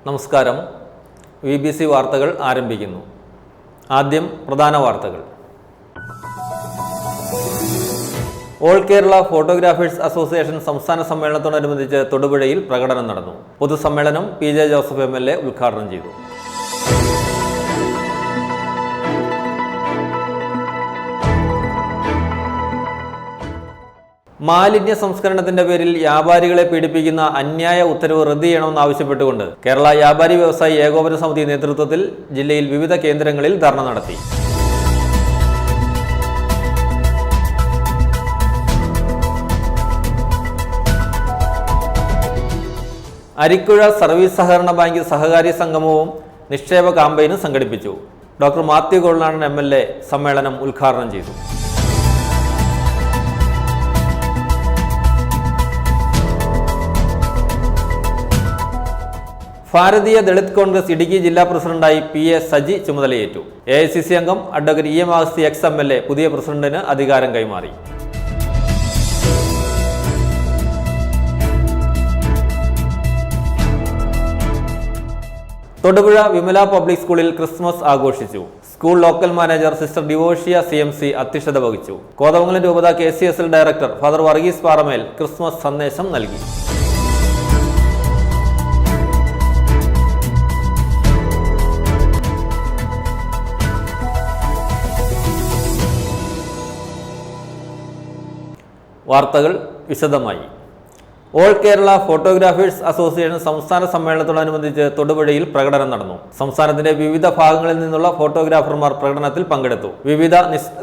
നമസ്കാരം. VBC വാർത്തകൾ ആരംഭിക്കുന്നു. ആദ്യം പ്രധാന വാർത്തകൾ. ഓൾ കേരള ഫോട്ടോഗ്രാഫേഴ്സ് അസോസിയേഷൻ സംസ്ഥാന സമ്മേളനത്തോടനുബന്ധിച്ച് തൊടുപുഴയിൽ പ്രകടനം നടന്നു. പൊതുസമ്മേളനം PJ ജോസഫ് MLA ഉദ്ഘാടനം ചെയ്തു. മാലിന്യ സംസ്കരണത്തിന്റെ പേരിൽ വ്യാപാരികളെ പീഡിപ്പിക്കുന്ന അന്യായ ഉത്തരവ് റദ്ദ് ചെയ്യണമെന്നാവശ്യപ്പെട്ടുകൊണ്ട് കേരള വ്യാപാരി വ്യവസായി ഏകോപന സമിതി നേതൃത്വത്തിൽ ജില്ലയിൽ വിവിധ കേന്ദ്രങ്ങളിൽ ധർണ നടത്തി. അരിക്കുഴ സർവീസ് സഹകരണ ബാങ്ക് സഹകാരി സംഗമവും നിക്ഷേപ കാമ്പയിനും സംഘടിപ്പിച്ചു. ഡോക്ടർ മാത്യു കൊള്ളാടൻ MLA സമ്മേളനം ഉദ്ഘാടനം ചെയ്തു. ഭാരതീയ ദളിത് കോൺഗ്രസ് ഇടുക്കി ജില്ലാ പ്രസിഡന്റായി PA സജി ചുമതലയേറ്റു. AICC അംഗം അഡ്വക്കേറ്റ് EM അഗസ്തി MLA പുതിയ പ്രസിഡന്റിന് അധികാരം കൈമാറി. തൊടുപുഴ വിമല പബ്ലിക് സ്കൂളിൽ ക്രിസ്മസ് ആഘോഷിച്ചു. School local manager sister ഡിവോഷ്യ CMC അധ്യക്ഷത വഹിച്ചു. കോതമംഗലം രൂപത KCSL ഡയറക്ടർ ഫാദർ വർഗീസ് പാറമേൽ ക്രിസ്മസ് സന്ദേശം നൽകി. വാർത്തകൾ വിശദമായി. ഓൾ കേരള ഫോട്ടോഗ്രാഫേഴ്സ് അസോസിയേഷൻ സംസ്ഥാന സമ്മേളനത്തോടനുബന്ധിച്ച് തൊടുപുഴയിൽ പ്രകടനം നടന്നു. സംസ്ഥാനത്തിന്റെ വിവിധ ഭാഗങ്ങളിൽ നിന്നുള്ള ഫോട്ടോഗ്രാഫർമാർ പ്രകടനത്തിൽ പങ്കെടുത്തു. വിവിധ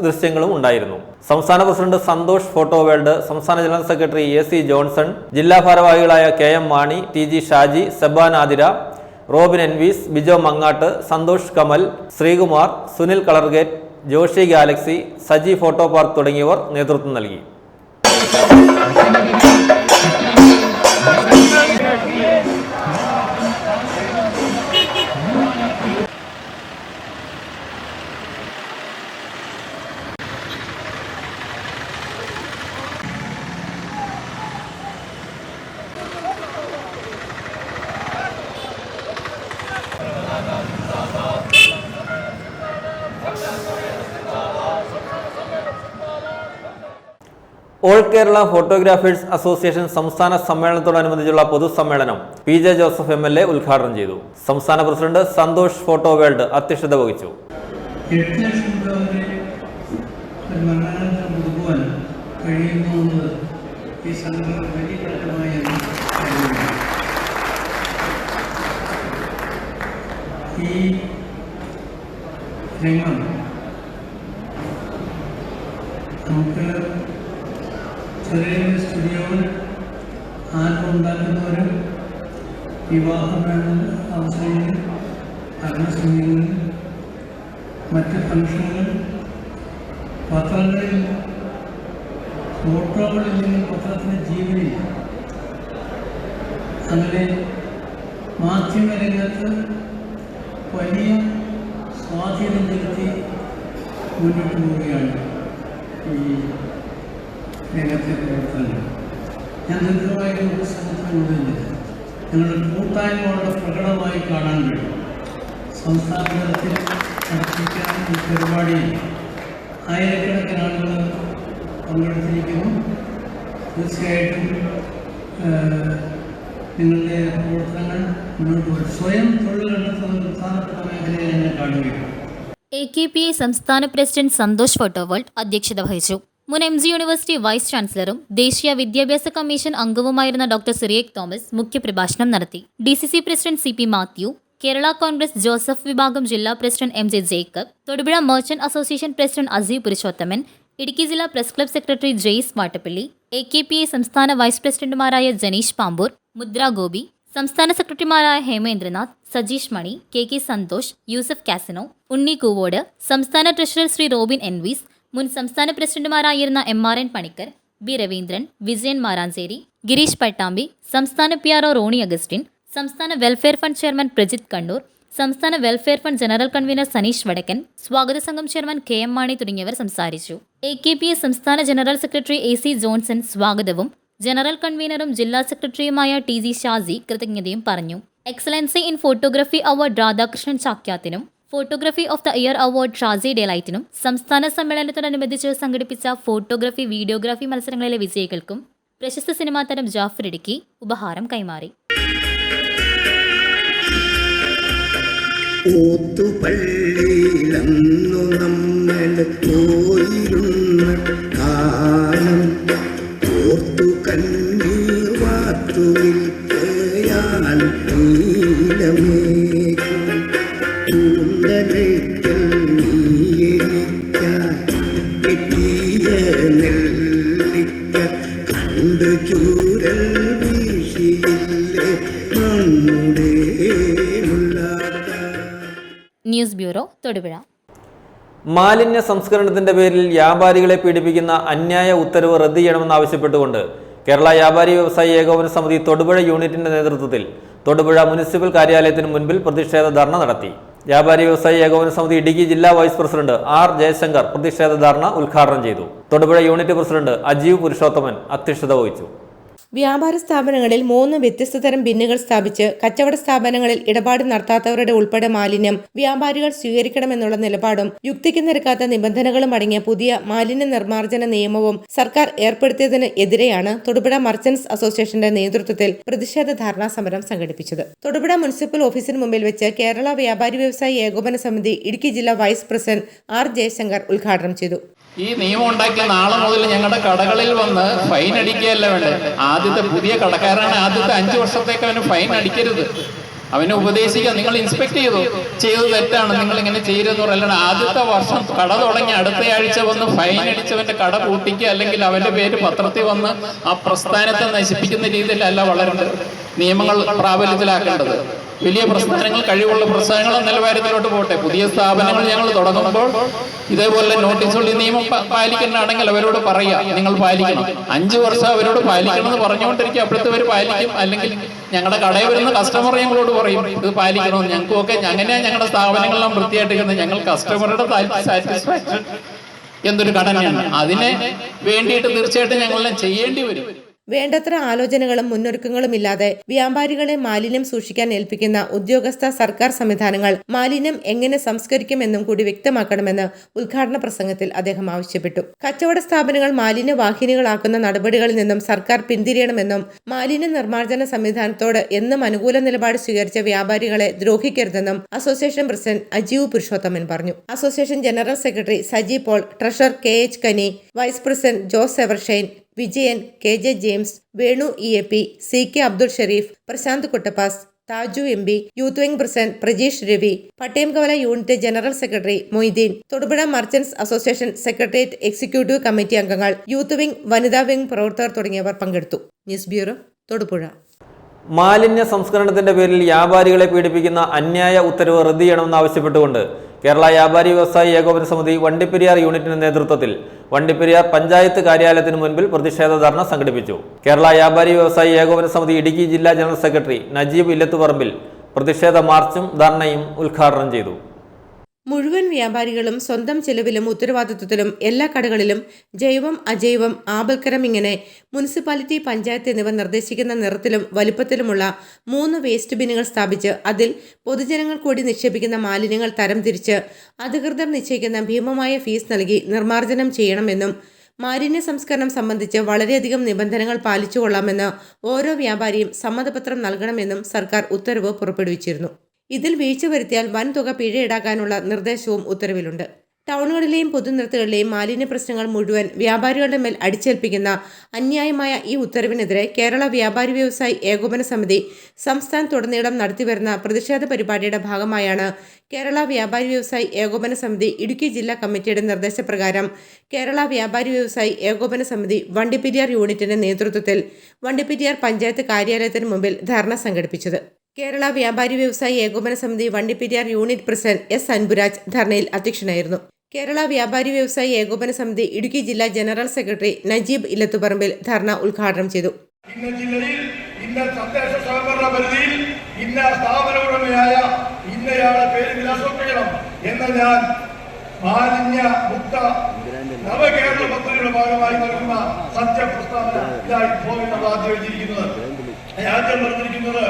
ദൃശ്യങ്ങളും ഉണ്ടായിരുന്നു. സംസ്ഥാന പ്രസിഡന്റ് സന്തോഷ് ഫോട്ടോ വേൾഡ്, സംസ്ഥാന ജനറൽ സെക്രട്ടറി AC ജോൺസൺ, ജില്ലാ ഭാരവാഹികളായ KM Mani, TG Shaji, Seban Athira, Robin എൻവീസ്, Bijo Mangattu, Santhosh Kamal, Sreekumar, Sunil Colorgate, Joshy Galaxy, Saji photo park തുടങ്ങിയവർ നേതൃത്വം നൽകി. ഓൾ കേരള ഫോട്ടോഗ്രാഫേഴ്സ് അസോസിയേഷൻ സംസ്ഥാന സമ്മേളനത്തോടനുബന്ധിച്ചുള്ള പൊതുസമ്മേളനം PJ ജോസഫ് MLA ഉദ്ഘാടനം ചെയ്തു. സംസ്ഥാന പ്രസിഡന്റ് സന്തോഷ് ഫോട്ടോ വേൾഡ് അധ്യക്ഷത വഹിച്ചു. ചെറിയ സ്റ്റുഡിയോയിൽ ആൽബം ഉണ്ടാക്കുന്നവരും വിവാഹം അവസരങ്ങളിൽ അഗ്നസമയങ്ങളിൽ മറ്റ് ഫംഗ്ഷനുകൾ പത്രങ്ങളിൽ ഫോട്ടോകളില്ലെങ്കിൽ പത്രത്തിൻ്റെ ജീവനിൽ അങ്ങനെ മാധ്യമരംഗത്ത് വലിയ സ്വാധീനം ചെലുത്തി മുന്നോട്ട് പോവുകയാണ് ഈ രംഗത്തെ പ്രവർത്തനങ്ങൾ. ഞാൻ ദീർഘമായിട്ട് പുസ്തകത്തിനുള്ളിൽ ഞങ്ങളുടെ കൂട്ടായ്മകളുടെ പ്രകടമായി കാണാൻ കഴിയും. സംസ്ഥാന തലത്തിൽ നടത്തിക്കാൻ ഈ പരിപാടിയിൽ ആയിരക്കണക്കിന് ആളുകൾ പങ്കെടുത്തിരിക്കുന്നു. തീർച്ചയായിട്ടും നിങ്ങളുടെ പ്രവർത്തനങ്ങൾ മുന്നോട്ട് വരും. സ്വയം തൊഴിൽ കണ്ടെത്തുന്ന പ്രധാനപ്പെട്ട മേഖലയെ ഞങ്ങൾ കാണുകയാണ്. AKPI സംസ്ഥാന പ്രസിഡന്റ് സന്തോഷ് ഫോട്ടോ വേൾഡ് അധ്യക്ഷത വഹിച്ചു. മുൻ MG യൂണിവേഴ്സിറ്റി വൈസ് ചാൻസലറും ദേശീയ വിദ്യാഭ്യാസ കമ്മീഷൻ അംഗവുമായിരുന്ന ഡോക്ടർ സിറിയക് തോമസ് മുഖ്യപ്രഭാഷണം നടത്തി. DCC president CP Mathew, Kerala Congress Joseph വിഭാഗം ജില്ലാ president MJ Jacob, Thodupuzha merchant association president Azeeb Purushothaman, Idukki ജില്ലാ press club secretary Jaise Mattappally, AKPI സംസ്ഥാന വൈസ് പ്രസിഡന്റുമാരായ ജനീഷ് പാമ്പൂർ, മുദ്ര ഗോപി, സംസ്ഥാന സെക്രട്ടറിമാരായ ഹേമേന്ദ്രനാഥ്, സജീഷ് മണി, KK സന്തോഷ്, യൂസഫ് കാസിനോ, ഉണ്ണി കൂവോട്, സംസ്ഥാന ട്രഷറർ ശ്രീ റോബിൻ എൻവീസ്, മുൻ സംസ്ഥാന പ്രസിഡന്റുമാരായിരുന്ന MRN പണിക്കർ, B രവീന്ദ്രൻ, വിജയൻ മാരാഞ്ചേരി, ഗിരീഷ് പട്ടാമ്പി, സംസ്ഥാന PRO റോണി അഗസ്റ്റിൻ, സംസ്ഥാന welfare fund chairman Prajith Kannur, സംസ്ഥാന welfare fund general convener Saneesh Vadakkan, സ്വാഗത സംഘം ചെയർമാൻ KM മാണി തുടങ്ങിയവർ സംസാരിച്ചു. AKPI സംസ്ഥാന ജനറൽ സെക്രട്ടറി AC ജോൺസൺ സ്വാഗതവും ജനറൽ കൺവീനറും ജില്ലാ സെക്രട്ടറിയുമായ TG ഷാസി കൃതജ്ഞതയും പറഞ്ഞു. Excellency in photography award Radhakrishnan ചാക്യാത്തിനും photography of the year award Shasi ഡെലൈറ്റിനും സംസ്ഥാന സമ്മേളനത്തോടനുബന്ധിച്ച് സംഘടിപ്പിച്ച ഫോട്ടോഗ്രഫി വീഡിയോഗ്രാഫി മത്സരങ്ങളിലെ വിജയികൾക്കും പ്രശസ്ത സിനിമാ താരം ജാഫർ ഇടുക്കി ഉപഹാരം കൈമാറി. ഓത്തുപള്ളിയിലന്നു നമ്മൾ പോയിരുന്ന കാലം ഓർത്തു കണ്ണീർ വാർത്തു നിൽക്കയാൽ നീലമേഘം കൂന്തലയ്ക്കൽ നീയെനിക്കായി കെട്ടിയ നെല്ലിക്ക കണ്ടു ചൂരൽ വീശിയില്ലേ നമ്മുടെ ന്യൂസ് ബ്യൂറോ തൊടുപുഴ. മാലിന്യ സംസ്കരണത്തിന്റെ പേരിൽ വ്യാപാരികളെ പീഡിപ്പിക്കുന്ന അന്യായ ഉത്തരവ് റദ്ദ് ചെയ്യണമെന്നാവശ്യപ്പെട്ടുകൊണ്ട് കേരള വ്യാപാരി വ്യവസായി ഏകോപന സമിതി തൊടുപുഴ യൂണിറ്റിന്റെ നേതൃത്വത്തിൽ തൊടുപുഴ മുനിസിപ്പൽ കാര്യാലയത്തിന് മുൻപിൽ പ്രതിഷേധ ധർണ നടത്തി. വ്യാപാരി വ്യവസായി ഏകോപന സമിതി ഇടുക്കി ജില്ലാ വൈസ് പ്രസിഡന്റ് ആർ ജയശങ്കർ പ്രതിഷേധ ധർണ ഉദ്ഘാടനം ചെയ്തു. തൊടുപുഴ യൂണിറ്റ് പ്രസിഡന്റ് അജീവ് പുരുഷോത്തമൻ അധ്യക്ഷത വഹിച്ചു. വ്യാപാര സ്ഥാപനങ്ങളിൽ 3 വ്യത്യസ്ത തരം ബിന്നുകൾ സ്ഥാപിച്ച് കച്ചവട സ്ഥാപനങ്ങളിൽ ഇടപാട് നടത്താത്തവരുടെ ഉൾപ്പെടെ മാലിന്യം വ്യാപാരികൾ സ്വീകരിക്കണമെന്നുള്ള നിലപാടും യുക്തിക്ക് നിരക്കാത്ത നിബന്ധനകളും അടങ്ങിയ പുതിയ മാലിന്യ നിർമ്മാർജ്ജന നിയമവും സർക്കാർ ഏർപ്പെടുത്തിയതിന് എതിരെയാണ് തൊടുപുഴ മർച്ചന്റ്സ് അസോസിയേഷന്റെ നേതൃത്വത്തിൽ പ്രതിഷേധ ധാരണാ സമരം സംഘടിപ്പിച്ചത്. തൊടുപുഴ മുനിസിപ്പൽ ഓഫീസിന് മുമ്പിൽ വെച്ച് കേരള വ്യാപാരി വ്യവസായി ഏകോപന സമിതി ഇടുക്കി ജില്ലാ വൈസ് പ്രസിഡന്റ് ആർ ജയശങ്കർ ഉദ്ഘാടനം ചെയ്തു. ഈ നിയമം ഉണ്ടാക്കിയ നാളെ മുതൽ ഞങ്ങളുടെ കടകളിൽ വന്ന് ഫൈൻ അടിക്കുകയല്ല വേണ്ടത്. ആദ്യത്തെ പുതിയ കടക്കാരാണ്, ആദ്യത്തെ 5 വർഷത്തേക്ക് അവന് ഫൈൻ അടിക്കരുത്. അവനെ ഉപദേശിക്കുക, നിങ്ങൾ ഇൻസ്പെക്ട് ചെയ്തത് തെറ്റാണ്, നിങ്ങൾ ഇങ്ങനെ ചെയ്യരുതെന്ന് പറയലാണ്. ആദ്യത്തെ വർഷം കട തുടങ്ങി അടുത്തയാഴ്ച വന്ന് ഫൈൻ അടിച്ചവന്റെ കട പൂട്ടിക്കുക, അല്ലെങ്കിൽ അവന്റെ പേര് പത്രത്തിൽ വന്ന് ആ പ്രസ്ഥാനത്തെ നശിപ്പിക്കുന്ന രീതിയിലല്ല വളരേണ്ടത്. നിയമങ്ങൾ പ്രാബല്യത്തിലാക്കേണ്ടത്. വലിയ പ്രസ്ഥാനങ്ങൾ, കഴിവുള്ള പ്രസ്ഥാനങ്ങൾ നിലവാരത്തിലോട്ട് പോട്ടെ. പുതിയ സ്ഥാപനങ്ങൾ ഞങ്ങൾ തുടങ്ങുമ്പോൾ ഇതേപോലെ നോട്ടീസുള്ള നിയമം പാലിക്കണമെങ്കിൽ അവരോട് പറയാം, നിങ്ങൾ പാലിക്കണം. 5 വർഷം അവരോട് പാലിക്കണം എന്ന് പറഞ്ഞുകൊണ്ടിരിക്കും. അപ്പോഴത്തെ അവർ പാലിക്കും. അല്ലെങ്കിൽ ഞങ്ങളുടെ കടയിൽ വരുന്ന കസ്റ്റമർ ഞങ്ങളോട് പറയും ഇത് പാലിക്കണമെന്ന്. ഞങ്ങൾക്കൊക്കെ അങ്ങനെയാണ് ഞങ്ങളുടെ സ്ഥാപനങ്ങളെല്ലാം വൃത്തിയായിട്ടിരിക്കുന്നത്. ഞങ്ങൾ കസ്റ്റമറുടെ സാറ്റിസ്ഫാക്ഷൻ എന്തൊരു ഘടനയാണ്. അതിനെ വേണ്ടിയിട്ട് തീർച്ചയായിട്ടും ഞങ്ങളെല്ലാം ചെയ്യേണ്ടി വരും. വേണ്ടത്ര ആലോചനകളും മുന്നൊരുക്കങ്ങളും ഇല്ലാതെ വ്യാപാരികളെ മാലിന്യം സൂക്ഷിക്കാൻ ഏൽപ്പിക്കുന്ന ഉദ്യോഗസ്ഥ സർക്കാർ സംവിധാനങ്ങൾ മാലിന്യം എങ്ങനെ സംസ്കരിക്കുമെന്നും കൂടി വ്യക്തമാക്കണമെന്ന് ഉദ്ഘാടന പ്രസംഗത്തിൽ അദ്ദേഹം ആവശ്യപ്പെട്ടു. കച്ചവട സ്ഥാപനങ്ങൾ മാലിന്യവാഹിനികളാക്കുന്ന നടപടികളിൽ നിന്നും സർക്കാർ പിന്തിരിയണമെന്നും മാലിന്യ നിർമ്മാർജ്ജന സംവിധാനത്തോട് എന്നും അനുകൂല നിലപാട് സ്വീകരിച്ച വ്യാപാരികളെ ദ്രോഹിക്കരുതെന്നും അസോസിയേഷൻ പ്രസിഡന്റ് അജീവ് പുരുഷോത്തമൻ പറഞ്ഞു. Association general secretary Saji Paul, treasurer KH Kani, vice president Jose Evershine, Vijayan, KJ James, Venu EAP, CK Abdul Shareef, Prasanth Kuttappas, Thaju MB, youth wing president Prajeesh Ravi, Pattayam unit general secretary Moideen, Thodupuzha merchants association secretariat executive committee അംഗങ്ങൾ, യൂത്ത് വിംഗ്, വനിതാ വിംഗ് പ്രവർത്തകർ തുടങ്ങിയവർ പങ്കെടുത്തു. News bureau Thodupuzha. മാലിന്യ സംസ്കരണത്തിന്റെ പേരിൽ വ്യാപാരികളെ പീഡിപ്പിക്കുന്ന അന്യായ ഉത്തരവ് റദ്ദ് ചെയ്യണമെന്നാവശ്യപ്പെട്ടുകൊണ്ട് കേരള വ്യാപാരി വ്യവസായി ഏകോപന സമിതി വണ്ടിപ്പെരിയാർ യൂണിറ്റിന്റെ നേതൃത്വത്തിൽ വണ്ടിപ്പെരിയാർ പഞ്ചായത്ത് കാര്യാലയത്തിന് മുൻപിൽ പ്രതിഷേധ ധർണ സംഘടിപ്പിച്ചു. കേരള വ്യാപാരി വ്യവസായി ഏകോപന സമിതി ഇടുക്കി ജില്ലാ ജനറൽ സെക്രട്ടറി നജീബ് ഇല്ലത്തുപറമ്പിൽ പ്രതിഷേധ മാർച്ചും ധർണയും ഉദ്ഘാടനം ചെയ്തു. മുഴുവൻ വ്യാപാരികളും സ്വന്തം ചെലവിലും ഉത്തരവാദിത്വത്തിലും എല്ലാ കടകളിലും ജൈവം, അജൈവം, ആപൽക്കരം ഇങ്ങനെ മുനിസിപ്പാലിറ്റി, പഞ്ചായത്ത് എന്നിവ നിർദ്ദേശിക്കുന്ന നിറത്തിലും വലുപ്പത്തിലുമുള്ള 3 വേസ്റ്റ് ബിന്നുകൾ സ്ഥാപിച്ച് അതിൽ പൊതുജനങ്ങൾ കൂടി നിക്ഷേപിക്കുന്ന മാലിന്യങ്ങൾ തരംതിരിച്ച് അധികൃതർ നിശ്ചയിക്കുന്ന ഭീമമായ ഫീസ് നൽകി നിർമ്മാർജ്ജനം ചെയ്യണമെന്നും മാലിന്യ സംസ്കരണം സംബന്ധിച്ച് വളരെയധികം നിബന്ധനകൾ പാലിച്ചുകൊള്ളാമെന്ന് ഓരോ വ്യാപാരിയും സമ്മതപത്രം നൽകണമെന്നും സർക്കാർ ഉത്തരവ് പുറപ്പെടുവിച്ചിരുന്നു. ഇതിൽ വീഴ്ച വരുത്തിയാൽ വൻതുക പിഴ ഈടാക്കാനുള്ള നിർദ്ദേശവും ഉത്തരവിലുണ്ട്. ടൗണുകളിലെയും പൊതുനിരത്തുകളിലെയും മാലിന്യ പ്രശ്നങ്ങൾ മുഴുവൻ വ്യാപാരികളുടെ മേൽ അടിച്ചേൽപ്പിക്കുന്ന അന്യായമായ ഈ ഉത്തരവിനെതിരെ കേരള വ്യാപാരി വ്യവസായി ഏകോപന സമിതി സംസ്ഥാനത്തുടനീളം നടത്തിവരുന്ന പ്രതിഷേധ പരിപാടിയുടെ ഭാഗമായാണ് കേരള വ്യാപാരി വ്യവസായി ഏകോപന സമിതി ഇടുക്കി ജില്ലാ കമ്മിറ്റിയുടെ നിർദ്ദേശപ്രകാരം കേരള വ്യാപാരി വ്യവസായി ഏകോപന സമിതി വണ്ടിപ്പെരിയാർ യൂണിറ്റിന്റെ നേതൃത്വത്തിൽ വണ്ടിപ്പെരിയാർ പഞ്ചായത്ത് കാര്യാലയത്തിന് മുമ്പിൽ ധർണ സംഘടിപ്പിച്ചത്. കേരള വ്യാപാരി വ്യവസായി ഏകോപന സമിതി Vandiperiyar unit president S. Anpuraj ധർണയിൽ അധ്യക്ഷനായിരുന്നു. കേരള വ്യാപാരി വ്യവസായി ഏകോപന സമിതി ഇടുക്കി ജില്ലാ ജനറൽ സെക്രട്ടറി നജീബ് ഇല്ലത്തുപറമ്പിൽ ധർണ ഉദ്ഘാടനം ചെയ്തു. ഇന്ന ജില്ലയിൽ ഇന്ന തദ്ദേശ സ്വയംഭരണ പരിധിയിൽ ഇന്ന സ്ഥാപന ഉടമയായ ഇന്നയാളെ പേര് വിലാസോപ്പിക്കണം എന്ന ഞാൻ മാലിന്യ മുക്ത നവകേരള പദ്ധതിയുടെ ഭാഗമായി നൽകുന്ന സത്യപ്രസ്താവന ഇതായി പോകുന്നത് ആദ്യം എഴുതിയിരിക്കുന്നത്. ആദ്യം പറഞ്ഞിരിക്കുന്നത്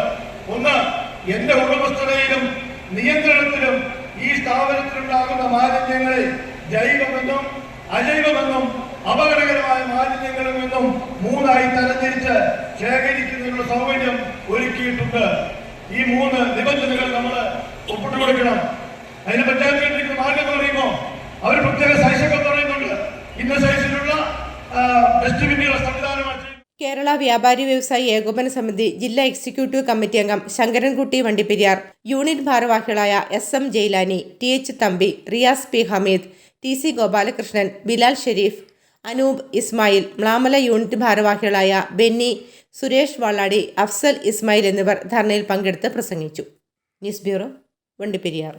1 എന്റെ ഉടമസ്ഥതയിലും നിയന്ത്രണത്തിലും ഈ സ്ഥാപനത്തിലുണ്ടാകുന്ന മാലിന്യങ്ങളെ ജൈവമെന്നും അജൈവമെന്നും അപകടകരമായ മാലിന്യങ്ങളിൽ നിന്നും 3ആയി തരംതിരിച്ച് ശേഖരിക്കുന്നതിനുള്ള സൗകര്യം ഒരുക്കിയിട്ടുണ്ട്. ഈ 3 നിബന്ധനകൾ നമ്മൾ ഒപ്പിട്ട് കൊടുക്കണം. അതിന് പഞ്ചായത്ത് മാർഗം എന്ന് പറയുമ്പോൾ അവർ പ്രത്യേക സൈസൊക്കെ പറയുന്നുണ്ട്. ഇന്ന സൈസിലുള്ള ഡസ്റ്റ്ബിന്നുകളുടെ സംവിധാനമാണ്. കേരള വ്യാപാരി വ്യവസായി ഏകോപന സമിതി ജില്ലാ എക്സിക്യൂട്ടീവ് കമ്മിറ്റി അംഗം ശങ്കരൻകുട്ടി വണ്ടിപ്പെരിയാർ, യൂണിറ്റ് ഭാരവാഹികളായ SM Jailani, TH Thampi, Riyas P Hameed, TC Gopalakrishnan, Bilal Sherif, Anoop Ismail, Mlamala unit ഭാരവാഹികളായ ബെന്നി, സുരേഷ് വാളാടി, അഫ്സൽ ഇസ്മായിൽ എന്നിവർ ധർണയിൽ പങ്കെടുത്ത് പ്രസംഗിച്ചു. News bureau, Vandiperiyar.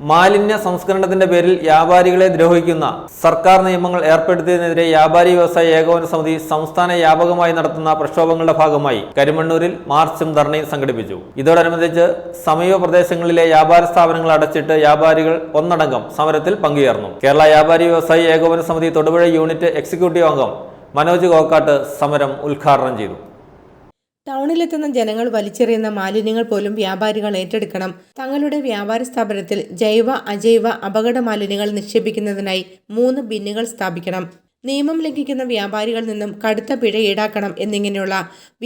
മാലിന്യ സംസ്കരണത്തിന്റെ പേരിൽ വ്യാപാരികളെ ദ്രോഹിക്കുന്ന സർക്കാർ നിയമങ്ങൾ ഏർപ്പെടുത്തിയതിനെതിരെ വ്യാപാരി വ്യവസായി ഏകോപന സമിതി സംസ്ഥാന വ്യാപകമായി നടത്തുന്ന പ്രക്ഷോഭങ്ങളുടെ ഭാഗമായി കരിമണ്ണൂരിൽ മാർച്ചും ധർണയും സംഘടിപ്പിച്ചു. ഇതോടനുബന്ധിച്ച് സമീപ പ്രദേശങ്ങളിലെ വ്യാപാര സ്ഥാപനങ്ങൾ അടച്ചിട്ട് വ്യാപാരികൾ ഒന്നടങ്കം സമരത്തിൽ പങ്കുചേർന്നു. കേരള വ്യാപാരി വ്യവസായി ഏകോപന സമിതി തൊടുപുഴ യൂണിറ്റ് എക്സിക്യൂട്ടീവ് അംഗം മനോജ് കോക്കാട്ട് സമരം ഉദ്ഘാടനം ചെയ്തു. ടൗണിലെത്തുന്ന ജനങ്ങൾ വലിച്ചെറിയുന്ന മാലിന്യങ്ങൾ പോലും വ്യാപാരികൾ ഏറ്റെടുക്കണം. തങ്ങളുടെ വ്യാപാര സ്ഥാപനത്തിൽ ജൈവ അജൈവ അപകട മാലിന്യങ്ങൾ നിക്ഷേപിക്കുന്നതിനായി 3 ബിന്നുകൾ സ്ഥാപിക്കണം. നിയമം ലംഘിക്കുന്ന വ്യാപാരികളിൽ നിന്നും കടുത്ത പിഴ ഈടാക്കണം എന്നിങ്ങനെയുള്ള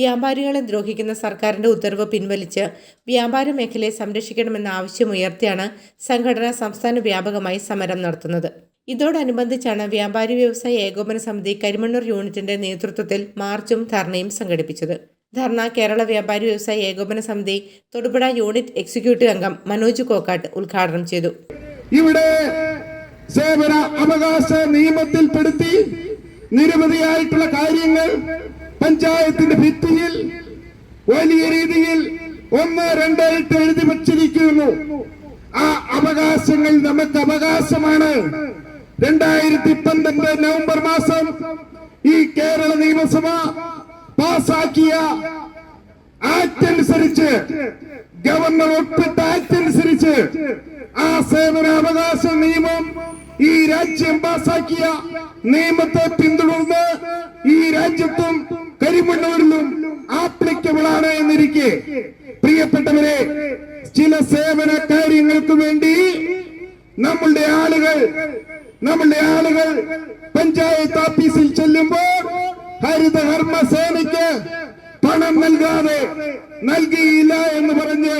വ്യാപാരികളെ ദ്രോഹിക്കുന്ന സർക്കാരിന്റെ ഉത്തരവ് പിൻവലിച്ച് വ്യാപാര മേഖലയെ സംരക്ഷിക്കണമെന്ന ആവശ്യമുയർത്തിയാണ് സംഘടന സംസ്ഥാന വ്യാപകമായി സമരം നടത്തുന്നത്. ഇതോടനുബന്ധിച്ചാണ് വ്യാപാരി വ്യവസായി ഏകോപന സമിതി കരിമണ്ണൂർ യൂണിറ്റിന്റെ നേതൃത്വത്തിൽ മാർച്ചും ധർണയും സംഘടിപ്പിച്ചത്. ധർണ കേരള വ്യാപാരി വ്യവസായി ഏകോപന സമിതി തൊടുപുഴ യൂണിറ്റ് എക്സിക്യൂട്ടീവ് അംഗം മനോജ് കോക്കാട്ട് ഉദ്ഘാടനം ചെയ്തു. ഇവിടെ സേവന അവകാശ നിയമത്തിൽപ്പെടുത്തി നിരവധിയായിട്ടുള്ള കാര്യങ്ങൾ പഞ്ചായത്തിന്റെ ഭിത്തിയിൽ വലിയ രീതിയിൽ 1, 2 ആയിട്ട് എഴുതി വച്ചിരിക്കുന്നു. ആ അവകാശങ്ങൾ നമുക്ക് അവകാശമാണ്. 2012 നവംബർ മാസം ഈ കേരള നിയമസഭ പാസാക്കിയ ആക്ട് അനുസരിച്ച്, ഗവർണർ ഒപ്പിട്ട ആക്ട് അനുസരിച്ച് ആ സേവനാവകാശ നിയമം ഈ രാജ്യം പാസാക്കിയ നിയമത്തെ പിന്തുടർന്ന് ഈ രാജ്യത്തും കരിമണ്ണൂരിലും ആപ്ലിക്കബിൾ ആണ് എന്നിരിക്കെ, പ്രിയപ്പെട്ടവരെ, ചില സേവന കാര്യങ്ങൾക്ക് വേണ്ടി നമ്മളുടെ ആളുകൾ പഞ്ചായത്ത് ഓഫീസിൽ ചെല്ലുമ്പോൾ ഹരിതകർമ്മസേനയ്ക്ക് പണം നൽകിയില്ല എന്ന് പറഞ്ഞ്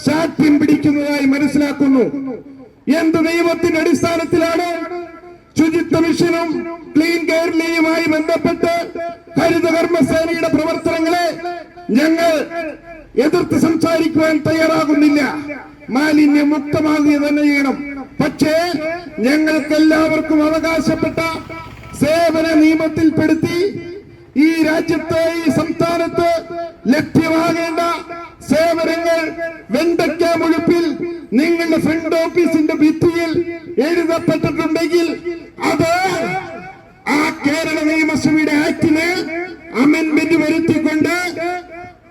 ശാഠ്യം പിടിക്കുന്നതായി മനസ്സിലാക്കുന്നു. എന്ത് നിയമത്തിന്റെ അടിസ്ഥാനത്തിലാണ് ശുചിത്വ മിഷനും ക്ലീൻ കേരളയുമായി ബന്ധപ്പെട്ട് ഹരിതകർമ്മസേനയുടെ പ്രവർത്തനങ്ങളെ ഞങ്ങൾ എതിർത്ത് സംസാരിക്കുവാൻ തയ്യാറാകുന്നില്ല. മാലിന്യം മുക്തമാകുക തന്നെ ചെയ്യണം. പക്ഷേ ഞങ്ങൾക്കെല്ലാവർക്കും അവകാശപ്പെട്ട സേവന നിയമത്തിൽപ്പെടുത്തി ഈ രാജ്യത്ത്, ഈ സംസ്ഥാനത്ത് ലഭ്യമാകേണ്ട സേവനങ്ങൾ വെണ്ടയ്ക്ക മുഴുപ്പിൽ നിങ്ങളുടെ ഫ്രണ്ട് ഓഫീസിന്റെ ഭിത്തിയിൽ എഴുതപ്പെട്ടിട്ടുണ്ടെങ്കിൽ അത് ആ കേരള നിയമസഭയുടെ ആക്ടിന് അമെന്റ്മെന്റ് വരുത്തിക്കൊണ്ട്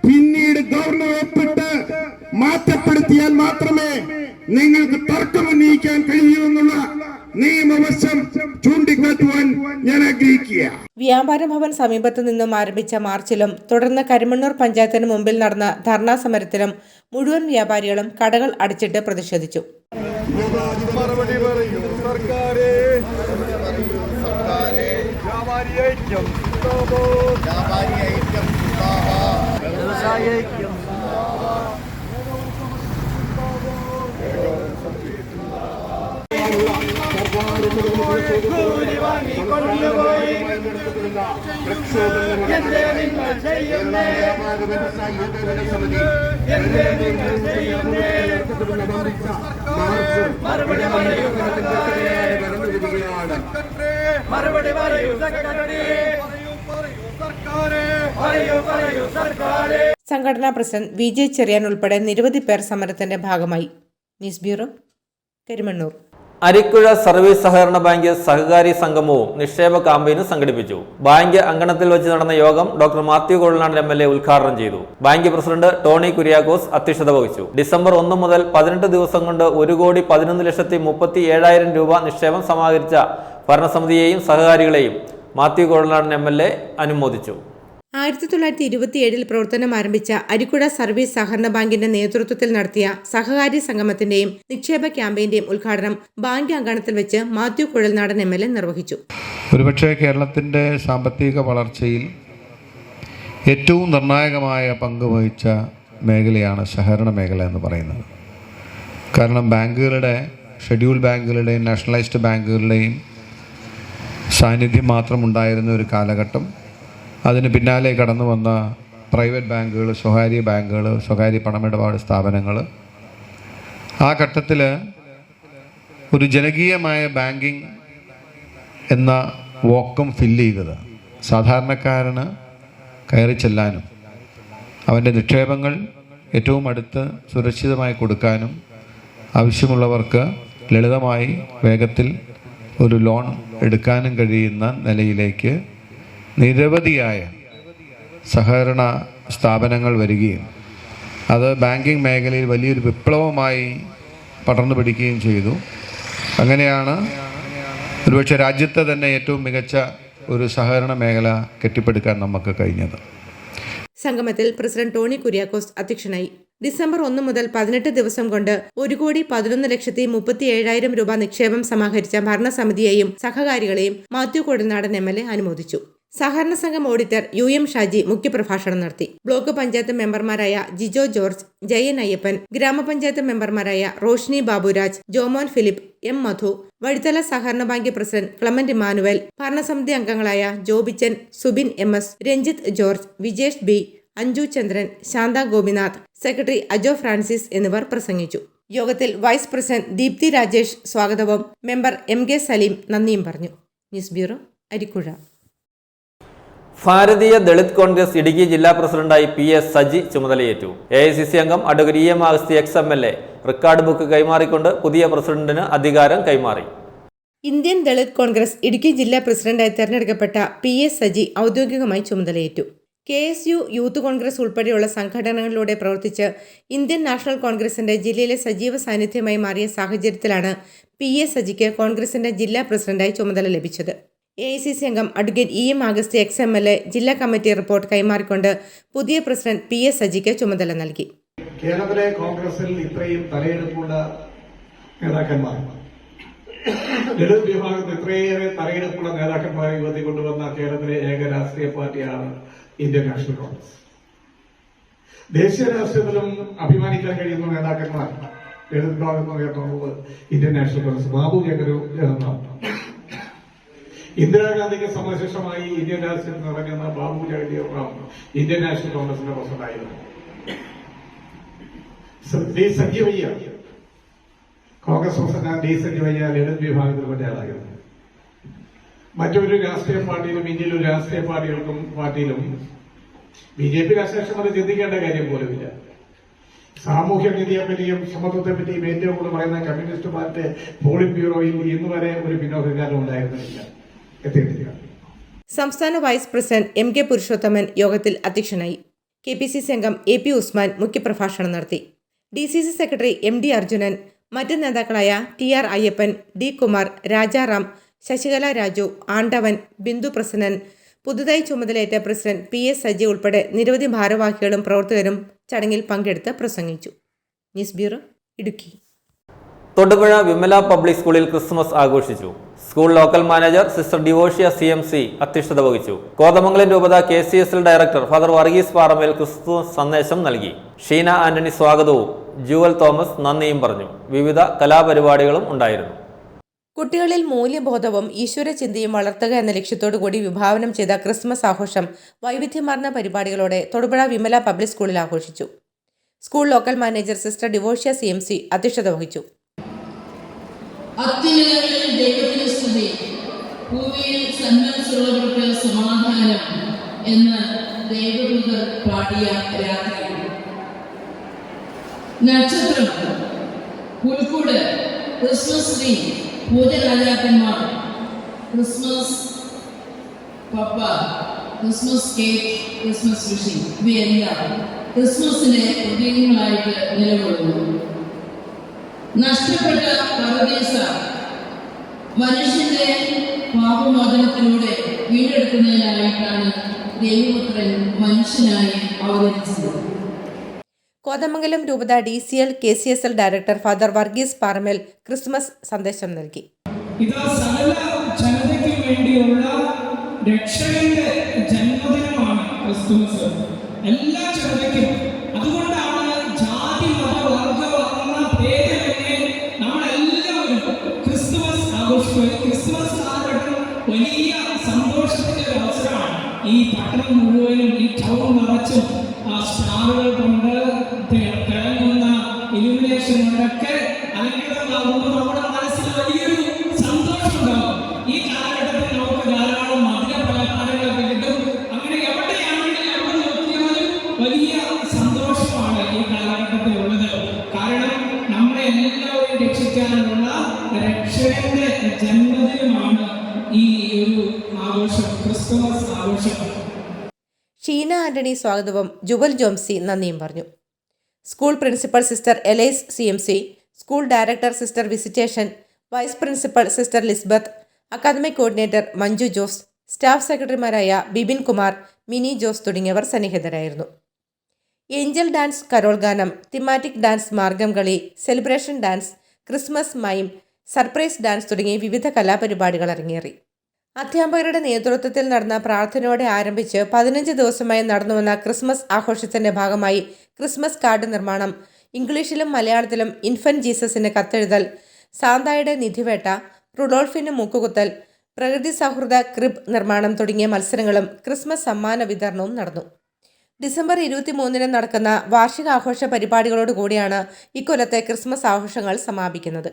പിന്നീട് ഗവർണർ ഒപ്പിട്ട് മാറ്റപ്പെടുത്തിയാൽ മാത്രമേ നിങ്ങൾക്ക് തർക്കമുന്നയിക്കാൻ കഴിയൂ എന്നുള്ള നിയമവശം ചൂണ്ടിക്കാട്ടുവാൻ ഞാൻ ആഗ്രഹിക്കുക. വ്യാപാര ഭവൻ സമീപത്തു നിന്നും ആരംഭിച്ച മാർച്ചിലും തുടർന്ന് കരിമണ്ണൂർ പഞ്ചായത്തിന് മുമ്പിൽ നടന്ന ധർണാ സമരത്തിലും മുഴുവൻ വ്യാപാരികളും കടകൾ അടച്ചിട്ട് പ്രതിഷേധിച്ചു. സംഘടനാ പ്രസിഡന്റ് VJ ചെറിയാൻ ഉൾപ്പെടെ നിരവധി പേർ സമരത്തിന്റെ ഭാഗമായി. News bureau, Karimannoor. Arikkuzha service സഹകരണ ബാങ്ക് സഹകാരി സംഗമവും നിക്ഷേപ ക്യാമ്പയിനും സംഘടിപ്പിച്ചു. ബാങ്ക് അങ്കണത്തിൽ വെച്ച് നടന്ന യോഗം ഡോക്ടർ മാത്യു കൊള്ളനാട് MLA ഉദ്ഘാടനം ചെയ്തു. ബാങ്ക് പ്രസിഡന്റ് ടോണി കുര്യാക്കോസ് അധ്യക്ഷത വഹിച്ചു. ഡിസംബർ 1 മുതൽ 18 ദിവസം കൊണ്ട് 1,11,37,000 രൂപ നിക്ഷേപം സമാഹരിച്ച ഭരണസമിതിയെയും സഹകാരികളെയും മാത്യു കൊള്ളനാട് MLA അനുമോദിച്ചു. 1927 പ്രവർത്തനം ആരംഭിച്ച അരിക്കുഴ സർവീസ് സഹകരണ ബാങ്കിന്റെ നേതൃത്വത്തിൽ നടത്തിയ സഹകാരി സംഗമത്തിന്റെയും നിക്ഷേപ ക്യാമ്പയിന്റെയും ഉദ്ഘാടനം ബാങ്ക് അങ്കണത്തിൽ വെച്ച് മാത്യു കുഴൽനാടൻ MLA നിർവഹിച്ചു. ഒരുപക്ഷെ കേരളത്തിന്റെ സാമ്പത്തിക വളർച്ചയിൽ ഏറ്റവും നിർണായകമായ പങ്ക് വഹിച്ച മേഖലയാണ് സഹകരണ മേഖല എന്ന് പറയുന്നത്. കാരണം ബാങ്കുകളുടെ, ഷെഡ്യൂൾ ബാങ്കുകളുടെയും നാഷണലൈസ്ഡ് ബാങ്കുകളുടെയും സാന്നിധ്യം മാത്രമുണ്ടായിരുന്ന ഒരു കാലഘട്ടം, അതിന് പിന്നാലെ കടന്നു വന്ന പ്രൈവറ്റ് ബാങ്കുകൾ, സ്വകാര്യ ബാങ്കുകൾ, സ്വകാര്യ പണമിടപാട് സ്ഥാപനങ്ങൾ, ആ ഘട്ടത്തിൽ ഒരു ജനകീയമായ ബാങ്കിങ് എന്ന വോക്കം ഫില്ല് ചെയ്തത് സാധാരണക്കാരന് കയറി ചെല്ലാനും അവൻ്റെ നിക്ഷേപങ്ങൾ ഏറ്റവും അടുത്ത് സുരക്ഷിതമായി കൊടുക്കാനും ആവശ്യമുള്ളവർക്ക് ലളിതമായി വേഗത്തിൽ ഒരു ലോൺ എടുക്കാനും കഴിയുന്ന നിലയിലേക്ക് നിരവധിയായ സഹകരണ സ്ഥാപനങ്ങൾ വരികയും അത് ബാങ്കിങ് മേഖലയിൽ വലിയൊരു വിപ്ലവമായി പടർന്നു പിടിക്കുകയും ചെയ്തു. അങ്ങനെയാണ് ഒരുപക്ഷെ രാജ്യത്തെ തന്നെ ഏറ്റവും മികച്ച ഒരു സഹകരണ മേഖല കെട്ടിപ്പടുക്കാൻ നമുക്ക് കഴിഞ്ഞത്. സംഗമത്തിൽ പ്രസിഡന്റ് ടോണി കുര്യാക്കോസ് അധ്യക്ഷനായി. ഡിസംബർ 1 മുതൽ 18 ദിവസം കൊണ്ട് 1,11,37,000 രൂപ നിക്ഷേപം സമാഹരിച്ച ഭരണസമിതിയെയും സഹകാരികളെയും മാത്യു കുഴൽനാടൻ MLA അനുമോദിച്ചു. സഹകരണ സംഘം ഓഡിറ്റർ UM ഷാജി മുഖ്യപ്രഭാഷണം നടത്തി. ബ്ലോക്ക് പഞ്ചായത്ത് മെമ്പർമാരായ ജിജോ ജോർജ്, ജയൻ അയ്യപ്പൻ, ഗ്രാമപഞ്ചായത്ത് മെമ്പർമാരായ റോഷ്നി ബാബുരാജ്, ജോമോൻ ഫിലിപ്പ്, M മധു, വഴിത്തല സഹകരണ ബാങ്ക് പ്രസിഡന്റ് ക്ലമന്റ് ഇമാനുവൽ, ഭരണസമിതി അംഗങ്ങളായ Jobichan, Subin MS, Ranjith George, Vijesh B, Anju Chandran, Santha Gopinath, secretary Ajo Francis എന്നിവർ പ്രസംഗിച്ചു. യോഗത്തിൽ വൈസ് പ്രസിഡന്റ് ദീപ്തി രാജേഷ് സ്വാഗതവും മെമ്പർ MK സലീം നന്ദിയും പറഞ്ഞു. News bureau, Arikkuzha. ഭാരതീയ ദളിത് കോൺഗ്രസ് ഇടുക്കി ജില്ലാ പ്രസിഡന്റായി PS സജി ചുമതലയേറ്റു. AICC അംഗം അഡ്വക്കേറ്റ് EM അഗസ്തി ex-MLA റെക്കോർഡ് ബുക്ക് കൈമാറിക്കൊണ്ട് പുതിയ പ്രസിഡന്റിന് അധികാരം കൈമാറി. ഇന്ത്യൻ ദളിത് കോൺഗ്രസ് ഇടുക്കി ജില്ലാ പ്രസിഡന്റായി തെരഞ്ഞെടുക്കപ്പെട്ട PS സജി ഔദ്യോഗികമായി ചുമതലയേറ്റു. KSU യൂത്ത് കോൺഗ്രസ് ഉൾപ്പെടെയുള്ള സംഘടനകളിലൂടെ പ്രവർത്തിച്ച് ഇന്ത്യൻ നാഷണൽ കോൺഗ്രസിന്റെ ജില്ലയിലെ സജീവ സാന്നിധ്യമായി മാറിയ സാഹചര്യത്തിലാണ് PS സജിക്ക് കോൺഗ്രസിന്റെ ജില്ലാ പ്രസിഡന്റായി ചുമതല ലഭിച്ചത്. AICC അംഗം അഡ്വക്കേറ്റ് EM അഗസ്തി ex-MLA ജില്ലാ കമ്മിറ്റി റിപ്പോർട്ട് കൈമാറിക്കൊണ്ട് പുതിയ പ്രസിഡന്റ് PS സജിക്ക് ചുമതല നൽകി. കേരളത്തിലെ കോൺഗ്രസിൽ ഇത്രയും തലയെടുപ്പുള്ള നേതാക്കന്മാർ, ദളിത് വിഭാഗത്തിൽ ഇത്രയേറെ തലയെടുപ്പുള്ള നേതാക്കന്മാരെ ഉയർത്തിക്കൊണ്ടുവന്ന കേരളത്തിലെ ഏക രാഷ്ട്രീയ പാർട്ടിയാണ് ഇന്ത്യൻ നാഷണൽ കോൺഗ്രസ്. ദേശീയ രാഷ്ട്രീയത്തിലും അഭിമാനിക്കാൻ കഴിയുന്ന നേതാക്കന്മാർ ദളിത് വിഭാഗത്തിൽ ഉയർത്തുന്നത് ഇന്ത്യൻ നാഷണൽ കോൺഗ്രസ്. ബാബു ജഗരു ഇന്ദിരാഗാന്ധിക്ക് സമശേഷമായി ഇന്ത്യൻ രാഷ്ട്രീയത്തിൽ നടക്കുന്ന ബാബു ജഗജീവറാം ഇന്ത്യൻ നാഷണൽ കോൺഗ്രസിന്റെ പ്രസിഡന്റായിരുന്നു. D Sanjivayya Congress president D Sanjivayya Dalit വിഭാഗത്തിൽപ്പെട്ട ആളായിരുന്നു. മറ്റൊരു രാഷ്ട്രീയ പാർട്ടിയിലും ഇന്ത്യയിലെ ഒരു രാഷ്ട്രീയ പാർട്ടിയിലും BJP രാഷ്ട്രീയം അത് ചിന്തിക്കേണ്ട കാര്യം പോലുമില്ല. സാമൂഹ്യ നീതിയെപ്പറ്റിയും സമത്വത്തെപ്പറ്റിയും ഏറ്റവും കൂടുതൽ പറയുന്ന കമ്മ്യൂണിസ്റ്റ് പാർട്ടി പോളിറ്റ് ബ്യൂറോയിൽ ഇന്ന് വരെ ഒരു പിന്നോക്കക്കാരൻ ഉണ്ടായിരുന്നില്ല, എത്തിയിട്ടില്ല. സംസ്ഥാന വൈസ് പ്രസിഡന്റ് MK പുരുഷോത്തമൻ യോഗത്തിൽ അധ്യക്ഷനായി. KPCC അംഗം AP ഉസ്മാൻ മുഖ്യപ്രഭാഷണം നടത്തി. DCC സെക്രട്ടറി MD അർജുനൻ, മറ്റ് നേതാക്കളായ TR അയ്യപ്പൻ, D കുമാർ, രാജാറാം, ശശികല രാജു, ആണ്ടവൻ, ബിന്ദു പ്രസന്നൻ, പുതുതായി ചുമതലയേറ്റ പ്രസിഡന്റ് PS സജി ഉൾപ്പെടെ നിരവധി ഭാരവാഹികളും പ്രവർത്തകരും ചടങ്ങിൽ പങ്കെടുത്ത് പ്രസംഗിച്ചു. News bureau, Idukki. Thodupuzha Vimala public സ്കൂളിൽ ക്രിസ്മസ് ആഘോഷിച്ചു. School local manager sister ഡിവോഷ്യ CMC അധ്യക്ഷത വഹിച്ചു. കോതമംഗലം രൂപത KCSL ഡയറക്ടർ ഫാദർ വർഗീസ് പാറമേൽ ക്രിസ്തുമസ് സന്ദേശം നൽകി. ഷീന ആന്റണി സ്വാഗതവും ജൂവൽ തോമസ് നന്ദിയും പറഞ്ഞു. വിവിധ കലാപരിപാടികളും ഉണ്ടായിരുന്നു. കുട്ടികളിൽ മൂല്യബോധവും ഈശ്വരചിന്തയും വളർത്തുക എന്ന ലക്ഷ്യത്തോടുകൂടി വിഭാവനം ചെയ്ത ക്രിസ്മസ് ആഘോഷം വൈവിധ്യമാർന്ന പരിപാടികളോടെ തൊടുപുഴ വിമല പബ്ലിക് സ്കൂളിൽ ആഘോഷിച്ചു. School local manager sister ഡിവോഷ്യ CMC അധ്യക്ഷത വഹിച്ചു. അത്യുന്നതങ്ങളിൽ ദൈവത്തിന് സ്തുതി, ഭൂമിയിൽ സന്മനസ്സുള്ളവർക്ക് സമാധാനം എന്ന് ദൈവദൂതർ പാടിയ രാത്രി. നക്ഷത്രം, പുൽക്കൂട്, ക്രിസ്മസ് ട്രീ, പൂജരാജാക്കന്മാർ, ക്രിസ്മസ് പപ്പ, ക്രിസ്മസ് കേക്ക്, ക്രിസ്മസ് വിഷിംഗ്, ഇവയെല്ലാം ക്രിസ്മസിന്റെ പ്രതീകങ്ങളായിട്ട് നിലകൊള്ളുന്നു. നഷ്ടപ്പെട്ട പരദേശ മനുഷ്യന്റെ പാപമോചനത്തിലൂടെ വീണ്ടെടുക്കുന്നതിനായിട്ടാണ് ദൈവപുത്രൻ മനുഷ്യനായി അവതരിച്ചത്. കോതമംഗലം രൂപത DCL KCSL director father Varghese പാറമേൽ ക്രിസ്മസ് സന്ദേശം നൽകി. ഇതാ സകല ജനതയ്ക്കും വേണ്ടിയുള്ള രക്ഷകന്റെ ജന്മദിനമാണ് ക്രിസ്തുമസ്. എല്ലാ ജനതയ്ക്കും. അതുകൊണ്ടാണ് ജാതി മത വർഗ വർണ്ണ ഭേദമന്യേ നമ്മളെല്ലാവരും ക്രിസ്തുമസ് ആഘോഷിക്കുന്നത്. ക്രിസ്മസ് കാലഘട്ടം വലിയ സന്തോഷത്തിന്റെ ഒരു അവസരമാണ്. ഈ പട്ടണം മുഴുവനും ഈ ടൗൺ നിറച്ചും സ്റ്റാറുകൾ കൊണ്ട് തിളങ്ങുന്ന ഇലുമിനേഷൻ കൊണ്ടൊക്കെ അലങ്കൃതമാകുമ്പോൾ നമ്മുടെ മനസ്സിൽ വലിയൊരു സന്തോഷമുണ്ടാകും. ഈ കാലഘട്ടത്തിൽ നമുക്ക് ധാരാളം മധുര പലഹാരങ്ങളൊക്കെ കിട്ടും. അങ്ങനെ എവിടെയാണെങ്കിലും എവിടെ നോക്കിയാലും വലിയ സന്തോഷമാണ് ഈ കാലഘട്ടത്തിലുള്ളത്. കാരണം നമ്മളെ എല്ലാവരെയും രക്ഷിക്കാനുള്ള രക്ഷകന്റെ ജന്മദിനമാണ് ഈ ഒരു ആഘോഷം, ക്രിസ്തുമസ് ആഘോഷം. ഷീന ആന്റണി സ്വാഗതവും ജുവൽ ജോംസി നന്ദിയും പറഞ്ഞു. School principal sister Elise CMC, school director sister Visitation, vice principal sister Lisbeth, academic coordinator Manju Jose, staff സെക്രട്ടറിമാരായ ബിബിൻ കുമാർ, മിനി ജോസ് തുടങ്ങിയവർ സന്നിഹിതരായിരുന്നു. ഏഞ്ചൽ ഡാൻസ്, കരോൾ ഗാനം, thematic dance, Margam Kali, celebration dance, Christmas mime, surprise dance തുടങ്ങിയ വിവിധ കലാപരിപാടികൾ അരങ്ങേറി. അധ്യാപകരുടെ നേതൃത്വത്തിൽ നടന്ന പ്രാർത്ഥനയോടെ ആരംഭിച്ച് 15 ദിവസമായി നടന്നുവന്ന ക്രിസ്മസ് ആഘോഷത്തിന്റെ ഭാഗമായി ക്രിസ്മസ് കാർഡ് നിർമ്മാണം, ഇംഗ്ലീഷിലും മലയാളത്തിലും ഇൻഫന്റ് ജീസസിന് കത്തെഴുതൽ, സാന്തായുടെ നിധിവേട്ട, റുഡോൾഫിന് മൂക്കുകുത്തൽ, പ്രകൃതി സൗഹൃദ ക്രിബ് നിർമ്മാണം തുടങ്ങിയ മത്സരങ്ങളും ക്രിസ്മസ് സമ്മാന വിതരണവും നടന്നു. ഡിസംബർ 23-ന് നടക്കുന്ന വാർഷികാഘോഷ പരിപാടികളോടുകൂടിയാണ് ഇക്കൊല്ലത്തെ ക്രിസ്മസ് ആഘോഷങ്ങൾ സമാപിക്കുന്നത്.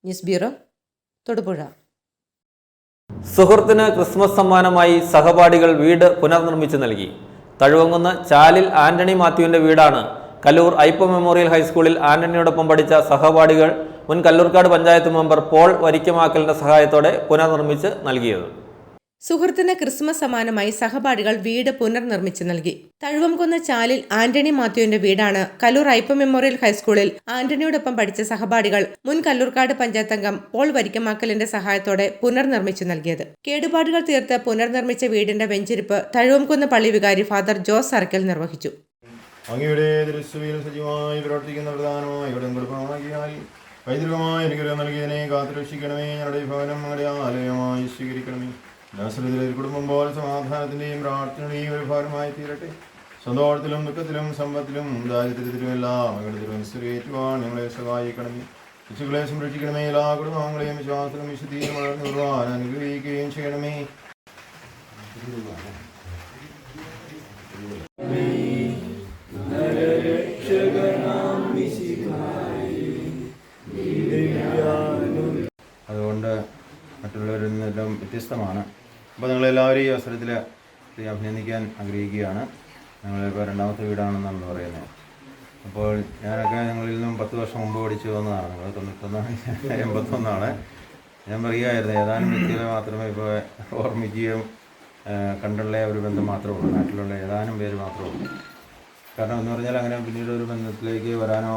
News bureau, Thodupuzha. സുഹൃത്തിന് ക്രിസ്മസ് സമ്മാനമായി സഹപാഠികൾ വീട് പുനർനിർമ്മിച്ചു നൽകി. തഴുവങ്കുന്ന് ചാലിൽ ആന്റണി മാത്യുവിന്റെ വീടാണ് കല്ലൂർ ഐപ്പ മെമ്മോറിയൽ ഹൈസ്കൂളിൽ ആന്റണിയോടൊപ്പം പഠിച്ച സഹപാഠികൾ മുൻ കല്ലൂർക്കാട് പഞ്ചായത്ത് മെമ്പർ പോൾ വരിക്കമാക്കലിന്റെ സഹായത്തോടെ പുനർനിർമ്മിച്ച് നൽകിയത്. സുഹൃത്തിന് ക്രിസ്മസ് സമ്മാനമായി സഹപാഠികൾ വീട് പുനർനിർമ്മിച്ചു നൽകി. തഴുവംകുന്ന് ചാലിൽ ആന്റണി മാത്യുവിന്റെ വീടാണ് കല്ലൂർ ഐപ്പ മെമ്മോറിയൽ ഹൈസ്കൂളിൽ ആന്റണിയോടൊപ്പം പഠിച്ച സഹപാഠികൾ മുൻ കല്ലൂർക്കാട് പഞ്ചായത്ത് അംഗം പോൾ വരിക്കമാക്കലിന്റെ സഹായത്തോടെ പുനർനിർമ്മിച്ചു നൽകിയത്. കേടുപാടുകൾ തീർത്ത് പുനർനിർമ്മിച്ച വീടിന്റെ വെഞ്ചിരിപ്പ് തഴുവംകുന്ന് പള്ളി വികാരി ഫാദർ ജോസ് അറക്കൽ നിർവഹിച്ചു. അങ്ങയുടെ ദൃശ്യയിൽ സജീവമായി പ്രവർത്തിക്കുന്ന പ്രധാനമായി ഇവിടെ കൊടുപ്പമാക്കിയാൽ പൈതൃകമായ അനുഗ്രഹം നൽകിയതിനെ കാത്തുരക്ഷിക്കണമേ. ഞങ്ങളുടെ ഭവനം ഞങ്ങളുടെ ആലയമായി സ്വീകരിക്കണമേ. നാസറേത്തിലെ കുടുംബം പോലെ സമാധാനത്തിൻ്റെയും പ്രാർത്ഥനയുടെയും ഒരു ഭാരമായി തീരട്ടെ. സന്തോഷത്തിലും ദുഃഖത്തിലും സമ്പത്തിലും ദാരിദ്ര്യത്തിലും എല്ലാം അനുസരിച്ചുവാൻ ഞങ്ങളെ സഹായിക്കണമേ. ശിശുക്കളെ സംരക്ഷിക്കണമേ. എല്ലാ കുടുംബങ്ങളെയും വിശ്വാസത്തിലും വിശുദ്ധിയും വളർന്നു വരുവാൻ അനുഗ്രഹിക്കുകയും ചെയ്യണമേ. രക്ഷകനാം മറ്റുള്ളവരിൽ നിന്നെല്ലാം വ്യത്യസ്തമാണ്. അപ്പോൾ നിങ്ങളെല്ലാവരും ഈ അവസരത്തിൽ അഭിനന്ദിക്കാൻ ആഗ്രഹിക്കുകയാണ്. ഞങ്ങളിപ്പോൾ രണ്ടാമത്തെ വീടാണെന്നാണ് പറയുന്നത്. അപ്പോൾ ഞാനൊക്കെ ഞങ്ങളിൽ നിന്നും 10 വർഷം മുമ്പ് പഠിച്ചു വന്നതാണ്. നിങ്ങൾ 91, 81 ഞാൻ പറയുകയായിരുന്നു, ഏതാനും വ്യക്തികളെ മാത്രമേ ഇപ്പോൾ ഓർമ്മിക്കുകയും കണ്ടുള്ള ഒരു ബന്ധം മാത്രമേ ഉള്ളൂ. നാട്ടിലുള്ള ഏതാനും പേര് മാത്രമേ ഉള്ളൂ. കാരണം എന്ന് പറഞ്ഞാൽ അങ്ങനെ പിന്നീട് ഒരു ബന്ധത്തിലേക്ക് വരാനോ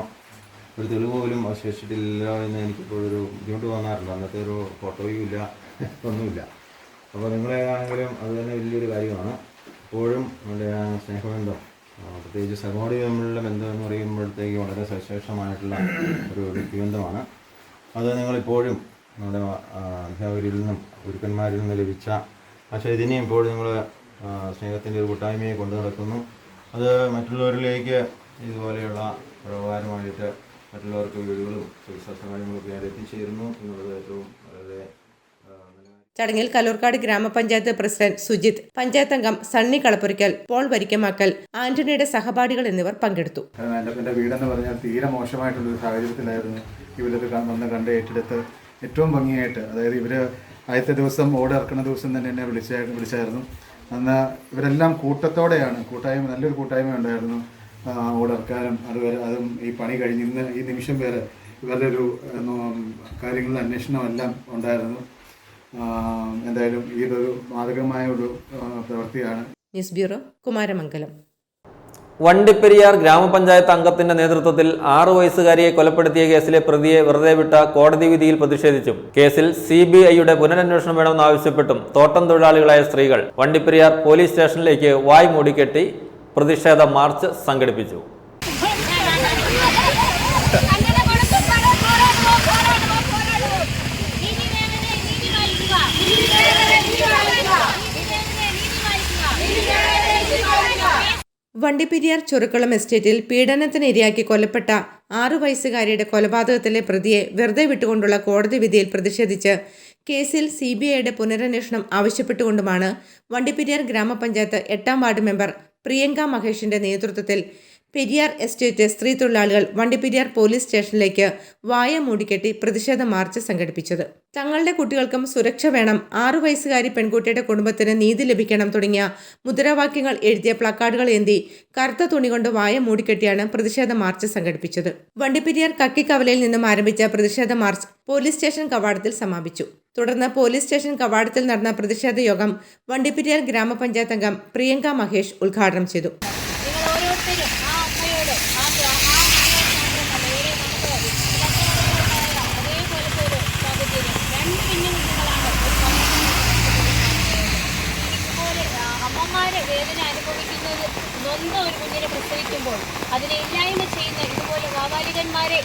ഒരു തെളിവ് പോലും അവശേഷിച്ചിട്ടില്ലല്ലോ എന്ന് എനിക്കിപ്പോഴൊരു ബുദ്ധിമുട്ട് തോന്നാറുണ്ട്. അന്നത്തെ ഒരു ഫോട്ടോയും ഇല്ല, ഒന്നുമില്ല. അപ്പോൾ നിങ്ങളേതാണെങ്കിലും അത് തന്നെ വലിയൊരു കാര്യമാണ്. എപ്പോഴും നമ്മുടെ ആ സ്നേഹബന്ധം, പ്രത്യേകിച്ച് സഹോദരി തമ്മിലുള്ള ബന്ധം എന്ന് പറയുമ്പോഴത്തേക്ക് വളരെ സവിശേഷമായിട്ടുള്ള ഒരു വ്യക്തിബന്ധമാണ്. അത് നിങ്ങളിപ്പോഴും നമ്മുടെ അധ്യാപകരിൽ നിന്നും ഗുരുക്കന്മാരിൽ നിന്ന് ലഭിച്ച ആ ചൈതന്യം ഇപ്പോഴും നിങ്ങൾ സ്നേഹത്തിൻ്റെ ഒരു കൂട്ടായ്മയെ കൊണ്ടു നടക്കുന്നു. അത് മറ്റുള്ളവരിലേക്ക് ഇതുപോലെയുള്ള ഉപകാരമായിട്ട് മറ്റുള്ളവർക്ക് വീടുകളും ചികിത്സാ സഹായങ്ങളൊക്കെ എത്തിച്ചേരുന്നു എന്നുള്ളത് ഏറ്റവും വളരെ. ചടങ്ങിൽ കല്ലൂർക്കാട് ഗ്രാമപഞ്ചായത്ത് പ്രസിഡന്റ് സുജിത്, പഞ്ചായത്ത് അംഗം സണ്ണി കളപ്പുരയ്ക്കൽ, പോൾ വരിക്കമാക്കൽ, ആന്റണിയുടെ സഹപാഠികൾ എന്നിവർ പങ്കെടുത്തു. എൻ്റെ വീടെന്ന് പറഞ്ഞാൽ തീരെ മോശമായിട്ടുള്ളൊരു സാഹചര്യത്തിലായിരുന്നു. ഇവരത് വന്ന് കണ്ട് ഏറ്റെടുത്ത് ഏറ്റവും ഭംഗിയായിട്ട്, അതായത് ഇവർ ആദ്യത്തെ ദിവസം ഓട് ഇറക്കുന്ന ദിവസം തന്നെ എന്നെ വിളിച്ചായിരുന്നു. അന്ന് ഇവരെല്ലാം കൂട്ടത്തോടെയാണ്, നല്ലൊരു കൂട്ടായ്മ ഉണ്ടായിരുന്നു. ഓട് ഇറക്കാനും അതും ഈ പണി കഴിഞ്ഞ് ഇന്ന് ഈ നിമിഷം വരെ ഇവരുടെ ഒരു കാര്യങ്ങളുടെ അന്വേഷണമെല്ലാം ഉണ്ടായിരുന്നു. എന്തായാലും ഇതൊരു മാതൃകമായ ഒരു പ്രവൃത്തിയാണ്. News bureau, Kumaramangalam. വണ്ടിപ്പെരിയാർ ഗ്രാമപഞ്ചായത്ത് അംഗത്തിന്റെ നേതൃത്വത്തിൽ 6 വയസ്സുകാരിയെ കൊലപ്പെടുത്തിയ കേസിലെ പ്രതിയെ വെറുതെ വിട്ട കോടതി വിധിയിൽ പ്രതിഷേധിച്ചും കേസിൽ CBIയുടെ പുനരന്വേഷണം വേണമെന്നാവശ്യപ്പെട്ടും തോട്ടം തൊഴിലാളികളായ സ്ത്രീകൾ വണ്ടിപ്പെരിയാർ പോലീസ് സ്റ്റേഷനിലേക്ക് വായ് മൂടിക്കെട്ടി പ്രതിഷേധ മാർച്ച് സംഘടിപ്പിച്ചു. വണ്ടിപ്പെരിയാർ ചൊറുക്കുളം എസ്റ്റേറ്റിൽ പീഡനത്തിനിരയാക്കി കൊല്ലപ്പെട്ട 6 വയസ്സുകാരിയുടെ കൊലപാതകത്തിലെ പ്രതിയെ വെറുതെ വിട്ടുകൊണ്ടുള്ള കോടതി വിധിയിൽ പ്രതിഷേധിച്ച് കേസിൽ CBIയുടെ പുനരന്വേഷണം ആവശ്യപ്പെട്ടുകൊണ്ടുമാണ് വണ്ടിപ്പെരിയാർ ഗ്രാമപഞ്ചായത്ത് 8ാം വാർഡ് മെമ്പർ പ്രിയങ്ക മഹേഷിന്റെ നേതൃത്വത്തിൽ പെരിയാർ എസ്റ്റേറ്റ് സ്ത്രീ തൊഴിലാളികൾ വണ്ടിപ്പെരിയാർ പോലീസ് സ്റ്റേഷനിലേക്ക് വായ മൂടിക്കെട്ടി പ്രതിഷേധ മാർച്ച് സംഘടിപ്പിച്ചത്. തങ്ങളുടെ കുട്ടികൾക്കും സുരക്ഷ വേണം, 6 വയസ്സുകാരി പെൺകുട്ടിയുടെ കുടുംബത്തിന് നീതി ലഭിക്കണം തുടങ്ങിയ മുദ്രാവാക്യങ്ങൾ എഴുതിയ പ്ലക്കാർഡുകൾ ഏന്തി കറുത്ത തുണി കൊണ്ട് വായ മൂടിക്കെട്ടിയാണ് പ്രതിഷേധ മാർച്ച് സംഘടിപ്പിച്ചത്. വണ്ടിപ്പെരിയാർ കക്കിക്കവലയിൽ നിന്നും ആരംഭിച്ച പ്രതിഷേധ മാർച്ച് പോലീസ് സ്റ്റേഷൻ കവാടത്തിൽ സമാപിച്ചു. തുടർന്ന് പോലീസ് സ്റ്റേഷൻ കവാടത്തിൽ നടന്ന പ്രതിഷേധ യോഗം വണ്ടിപ്പെരിയാർ ഗ്രാമപഞ്ചായത്ത് അംഗം പ്രിയങ്ക മഹേഷ് ഉദ്ഘാടനം ചെയ്തു. അമ്മമാരെ വേദന അനുഭവിക്കുന്നത് നൊന്ത ഒരു കുഞ്ഞിനെ പ്രസവിക്കുമ്പോൾ അതിനെ ഇല്ലായ്മ ചെയ്യുന്ന ഇതുപോലെ വാവാലികന്മാരെ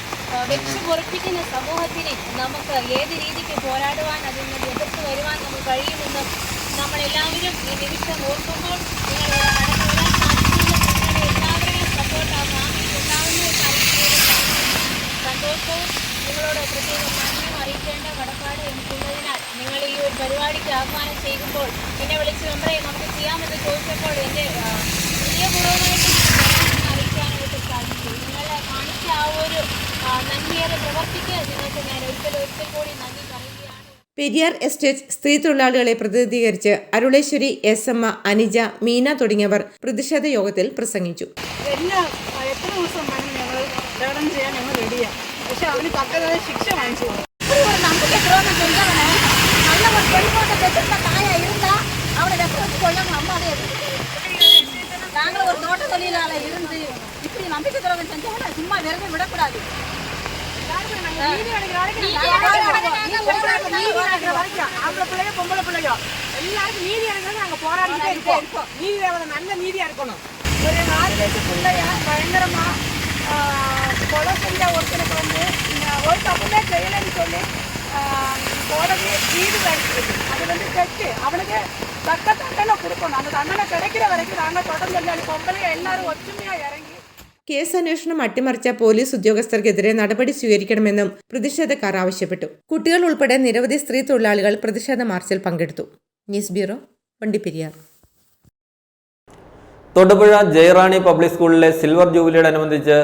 വെച്ചു പൊറിപ്പിക്കുന്ന സമൂഹത്തിന് നമുക്ക് ഏത് രീതിക്ക് പോരാടുവാൻ, അതിൽ നിന്ന് എതിർത്ത് വരുവാൻ നമുക്ക് കഴിയുമെന്ന് നമ്മളെല്ലാവരും ഈ നിമിഷം ഓർക്കുമ്പോൾ നിങ്ങളുടെ എല്ലാവരുടെയും സപ്പോർട്ട് ആ ഫാമിലിക്ക് ഉണ്ടാകുന്ന സന്തോഷവും നിങ്ങളോട് പ്രത്യേകം നന്ദിയും അറിയിക്കേണ്ട കടപ്പാട് എനിക്കുള്ളതിനാൽ നിങ്ങൾ ഈ ഒരു പരിപാടിക്ക് ആഹ്വാനം ചെയ്യുമ്പോൾ എന്നെ വിളിച്ച് മെമ്പറെ നമുക്ക് ചെയ്യാമെന്ന് ചോദിച്ചപ്പോൾ എൻ്റെ വലിയ പൂർവ്വമായിട്ട് അറിയിക്കാനായിട്ട് സാധിച്ചു. നിങ്ങളെ കാണിച്ച ആ ഒരു നന്ദിയേറെ പ്രവർത്തിക്ക് നിങ്ങൾക്ക് ഞാൻ ഒരിക്കൽ കൂടി നന്ദി പറയുകയാണ്. പെരിയാർ എസ്റ്റേറ്റ് സ്ത്രീ തൊഴിലാളികളെ പ്രതിനിധീകരിച്ച് അരുളേശ്വരി, എസ്.എം., അനിജ, മീന തുടങ്ങിയവർ പ്രതിഷേധ യോഗത്തിൽ പ്രസംഗിച്ചു. എത്ര ദിവസം വേണം ഞങ്ങൾ പ്രകടനം ചെയ്യാൻ ഞങ്ങൾ റെഡിയാണ്. പക്ഷെ അവന് തക്കതായ ശിക്ഷ വാങ്ങിച്ചു. നമുക്ക് എത്രയൊന്നും ചെറുതാണ് நல்ல ஒரு பெண்ணோட பெற்ற தாயா இருந்தா அவனை ரெஃபரன்ஸ் கொள்ளணும். அம்மா அதை நாங்களும் ஒரு தோட்ட தொழிலாளர் இருந்து இப்படி நம்பிக்கை துரோகம் செஞ்சவங்க சும்மா விரதம் விடக்கூடாது. ஆம்பளை பிள்ளையோ பொம்பளை பிள்ளையோ எல்லாருக்கும் நீதி அடைகிறது நாங்கள் போராடிட்டே இருக்கோம். நீதி தேவதை நல்ல நீதியா இருக்கணும். ஒரு 4 வயசு பிள்ளைய பயங்கரமா கொலை செஞ்ச ஒருத்தனுக்கு ஒரு தப்புமே செய்யலைன்னு சொல்லி கோடதி வீடு கிடைச்சிருக்கு. அது தெற்கு. அவனுக்கு தக்க தண்டனை கொடுக்கணும். அந்த தண்டனை கிடைக்கிற வரைக்கும் நாங்கள் தொடர்ந்து பொம்பளைய எல்லாரும் ஒற்றுமையா இறங்கி. കേസ് അന്വേഷണം അട്ടിമറിച്ച പോലീസ് ഉദ്യോഗസ്ഥർക്കെതിരെ നടപടി സ്വീകരിക്കണമെന്നും പ്രതിഷേധക്കാർ ആവശ്യപ്പെട്ടു. കുട്ടികൾ ഉൾപ്പെടെ നിരവധി സ്ത്രീ തൊഴിലാളികൾ പ്രതിഷേധ മാർച്ചിൽ പങ്കെടുത്തു. News bureau, Vandiperiyar. Thodupuzha Jayarani public സ്കൂളിലെ സിൽവർ ജൂബിലിയോടനുബന്ധിച്ച്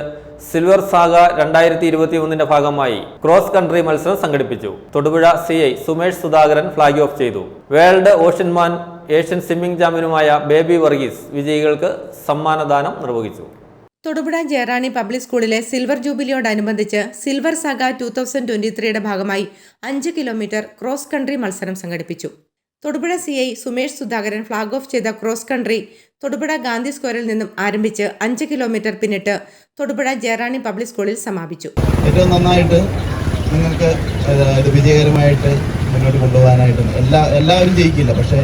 സിൽവർ സാഗ 2021 ഭാഗമായി ക്രോസ് കൺട്രി മത്സരം സംഘടിപ്പിച്ചു. Thodupuzha CI Sumesh Sudhakaran flag off ചെയ്തു. വേൾഡ് ഓഷ്യൻമാൻ ഏഷ്യൻ സ്വിമ്മിംഗ് ചാമ്പ്യനുമായ ബേബി വർഗീസ് വിജയികൾക്ക് സമ്മാനദാനം നിർവഹിച്ചു. തൊടുപുഴ ജയറാണി പബ്ലിക് സ്കൂളിലെ സിൽവർ ജൂബിലിയോടനുബന്ധിച്ച് സിൽവർ സാഗ 2023 ഭാഗമായി 5 കിലോമീറ്റർ ക്രോസ് കൺട്രി മത്സരം സംഘടിപ്പിച്ചു. Thodupuzha CI Sumesh Sudhakaran flag off ചെയ്ത ക്രോസ് കൺട്രി തൊടുപുഴ ഗാന്ധി സ്ക്വയറിൽ നിന്നും ആരംഭിച്ച് 5 കിലോമീറ്റർ പിന്നിട്ട് തൊടുപുഴ ജയറാണി പബ്ലിക് സ്കൂളിൽ സമാപിച്ചു. ഏറ്റവും നന്നായിട്ട് നിങ്ങൾക്ക് ഇത് വിജയകരമായിട്ട് മുന്നോട്ട് കൊണ്ടുപോകാനായിട്ടും എല്ലാവരും ജയിക്കില്ല, പക്ഷേ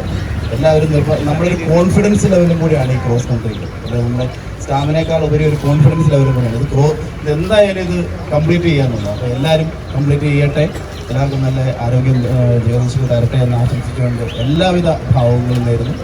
എല്ലാവരും നമ്മളൊരു കോൺഫിഡൻസ് ലെവലും കൂടിയാണ് ഈ ക്രോസ് കൺട്രിയിൽ. അത് നമ്മുടെ സ്റ്റാമിനേക്കാൾ ഉപരി ഒരു കോൺഫിഡൻസ് ലെവലും കൂടിയാണ്. ഇത് എന്തായാലും ഇത് കംപ്ലീറ്റ് ചെയ്യാന്നുള്ളത്. അപ്പോൾ എല്ലാവരും കംപ്ലീറ്റ് ചെയ്യട്ടെ. എല്ലാവർക്കും നല്ല ആരോഗ്യം ജീവിതശൈലി തരട്ടെ എന്ന് ആശംസിച്ചുകൊണ്ട് എല്ലാവിധ ഭാവങ്ങളും നേരുന്നു.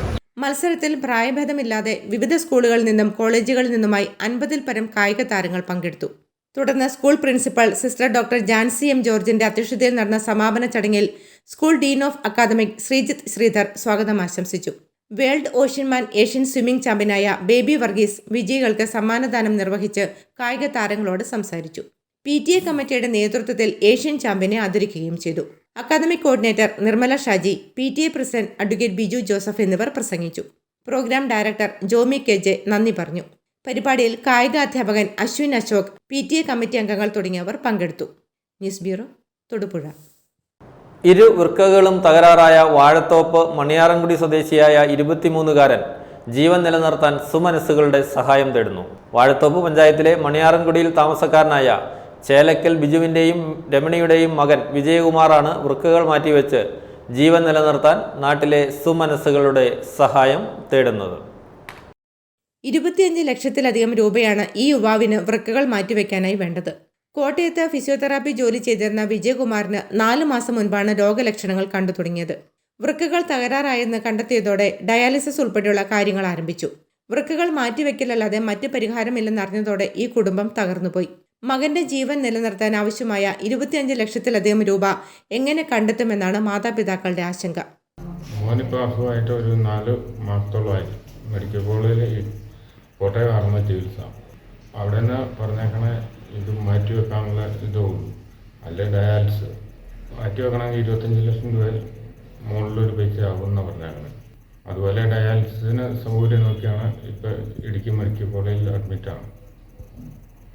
മത്സരത്തിൽ പ്രായഭേദമില്ലാതെ വിവിധ സ്കൂളുകളിൽ നിന്നും കോളേജുകളിൽ നിന്നുമായി 50-ൽ പരം കായിക താരങ്ങൾ പങ്കെടുത്തു. തുടർന്ന് school principal sister doctor Jancy M. ജോർജിന്റെ അധ്യക്ഷതയിൽ നടന്ന സമാപന ചടങ്ങിൽ school dean of academic Sreejith Sreedhar സ്വാഗതം ആശംസിച്ചു. വേൾഡ് ഓഷ്യൻമാൻ ഏഷ്യൻ സ്വിമ്മിംഗ് ചാമ്പ്യനായ ബേബി വർഗീസ് വിജയികൾക്ക് സമ്മാനദാനം നിർവഹിച്ച് കായിക താരങ്ങളോട് സംസാരിച്ചു. PTA കമ്മിറ്റിയുടെ നേതൃത്വത്തിൽ ഏഷ്യൻ ചാമ്പ്യനെ ആദരിക്കുകയും ചെയ്തു. Academic coordinator Nirmala Shaji, PTA president advocate Biju Joseph എന്നിവർ പ്രസംഗിച്ചു. പ്രോഗ്രാം ഡയറക്ടർ ജോമി KJ നന്ദി പറഞ്ഞു. പരിപാടിയിൽ കായിക അധ്യാപകൻ അശ്വിൻ അശോക്, PTA കമ്മിറ്റി അംഗങ്ങൾ തുടങ്ങിയവർ പങ്കെടുത്തു. News bureau, Thodupuzha. ഇരു വൃക്കകളും തകരാറായ വാഴത്തോപ്പ് മണിയാറൻകുടി സ്വദേശിയായ 23-കാരൻ ജീവൻ നിലനിർത്താൻ സുമനസ്സുകളുടെ സഹായം തേടുന്നു. വാഴത്തോപ്പ് പഞ്ചായത്തിലെ മണിയാറൻകുടിയിൽ താമസക്കാരനായ ചേലക്കൽ ബിജുവിൻ്റെയും രമണിയുടെയും മകൻ വിജയകുമാറാണ് വൃക്കകൾ മാറ്റിവെച്ച് ജീവൻ നിലനിർത്താൻ നാട്ടിലെ സുമനസ്സുകളുടെ സഹായം തേടുന്നത്. 25 ലക്ഷത്തിലധികം രൂപയാണ് ഈ യുവാവിന് വൃക്കകൾ മാറ്റിവെക്കാനായി വേണ്ടത്. കോട്ടയത്ത് ഫിസിയോതെറാപ്പി ജോലി ചെയ്തിരുന്ന വിജയകുമാറിന് 4 മാസം മുൻപാണ് രോഗലക്ഷണങ്ങൾ കണ്ടു തുടങ്ങിയത്. വൃക്കകൾ തകരാറായെന്ന് കണ്ടെത്തിയതോടെ ഡയാലിസിസ് ഉൾപ്പെടെയുള്ള കാര്യങ്ങൾ ആരംഭിച്ചു. വൃക്കകൾ മാറ്റിവെക്കലല്ലാതെ മറ്റ് പരിഹാരമില്ലെന്നറിഞ്ഞതോടെ ഈ കുടുംബം തകർന്നുപോയി. മകന്റെ ജീവൻ നിലനിർത്താൻ ആവശ്യമായ 25 ലക്ഷത്തിലധികം രൂപ എങ്ങനെ കണ്ടെത്തുമെന്നാണ് മാതാപിതാക്കളുടെ ആശങ്ക. മോനിപ്പോൾ അസുഖമായിട്ട് ഒരു 4 മാസത്തോളമായി മെഡിക്കൽ കോളേജിൽ കോട്ടയം ആർമ ചികിത്സ. അവിടെ നിന്ന് പറഞ്ഞേക്കണേ ഇത് മാറ്റിവെക്കാനുള്ള ഇതേ ഉള്ളൂ, അല്ലെ ഡയാലിസിസ് മാറ്റിവെക്കണമെങ്കിൽ 25 ലക്ഷം രൂപ മുകളിലൊരു പൈസ ആകുമെന്നാണ് പറഞ്ഞേക്കണേ. അതുപോലെ ഡയാലിസിസിന് സൗകര്യം നോക്കിയാണ് ഇപ്പോൾ ഇടുക്കി മെഡിക്കൽ കോളേജിൽ അഡ്മിറ്റാണ്.